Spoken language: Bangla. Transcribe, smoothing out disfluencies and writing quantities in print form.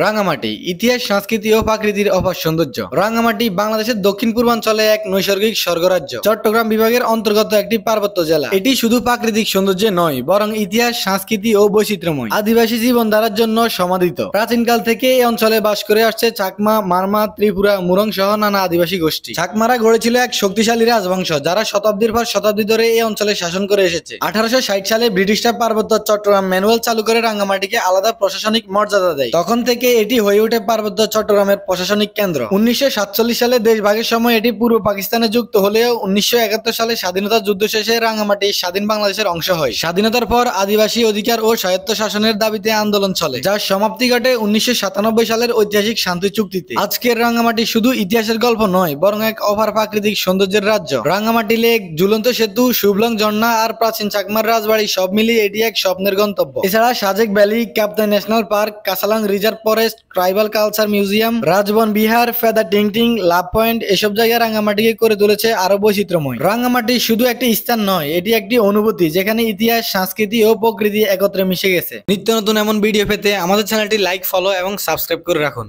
রাঙ্গামাটি ইতিহাস, সংস্কৃতি ও প্রাকৃতিক অপার সৌন্দর্য। রাঙ্গামাটি বাংলাদেশের দক্ষিণ পূর্বাঞ্চলে এক নৈসর্গিক স্বর্গরাজ্য। চট্টগ্রাম বিভাগের অন্তর্গত একটি পার্বত্য জেলা। এটি শুধু প্রাকৃতিক সৌন্দর্য নয়, বরং ইতিহাস, সংস্কৃতি ও বৈচিত্র্যময়। আদিবাসী জীবনধারার জন্য সমাদিত। প্রাচীনকাল থেকে এই অঞ্চলে বাস করে আসছে চাকমা, মারমা, ত্রিপুরা, মুরং সহ নানা আদিবাসী গোষ্ঠী। চাকমারা গড়েছিল এক শক্তিশালী রাজবংশ, যারা শতাব্দীর পর শতাব্দী ধরে এই অঞ্চলে শাসন করে এসেছে। 1860 সালে ব্রিটিশরা পার্বত্য চট্টগ্রাম ম্যানুয়াল চালু করে রাঙ্গামাটিকে আলাদা প্রশাসনিক মর্যাদা দেয়। তখন থেকে এটি হয়ে ওঠে পার্বত্য চট্টগ্রামের প্রশাসনিক কেন্দ্র। 1947 সালে দেশ ভাগের সময় এটি পূর্ব পাকিস্তানে যুক্ত হলেও 1971 সালে স্বাধীনতা যুদ্ধ শেষে রাঙ্গামাটি স্বাধীন বাংলাদেশের অংশ হয়। স্বাধীনতার পর আদিবাসী অধিকার ও স্বায়ত্ত শাসনের দাবিতে আন্দোলন চলে, যার সমাপ্তি ঘটে 1997 সালের ঐতিহাসিক শান্তি চুক্তিতে। আজকের রাঙ্গামাটি শুধু ইতিহাসের গল্প নয়, বরং এক অপার প্রাকৃতিক সৌন্দর্যের রাজ্য। রাঙ্গামাটি লেক, ঝুলন্ত সেতু, শুভলং ঝর্ণা আর প্রাচীন চাকমার রাজবাড়ি সব মিলিয়ে এটি এক স্বপ্নের গন্তব্য। এছাড়া Sajek valley, Kaptai national park, Kasalong reserve forest, tribal culture museum, Rajban Vihara, Peda Tingting, love point এসব জায়গা রাঙ্গামাটিকে করে তুলেছে আরো বৈচিত্র্যময়। রাঙ্গামাটি শুধু একটি স্থান নয়, এটি একটি অনুভূতি, যেখানে ইতিহাস, সংস্কৃতি ও প্রকৃতি একত্রে মিশে গেছে। নিত্য নতুন এমন ভিডিও পেতে আমাদের চ্যানেলটি লাইক, ফলো এবং সাবস্ক্রাইব করে রাখুন।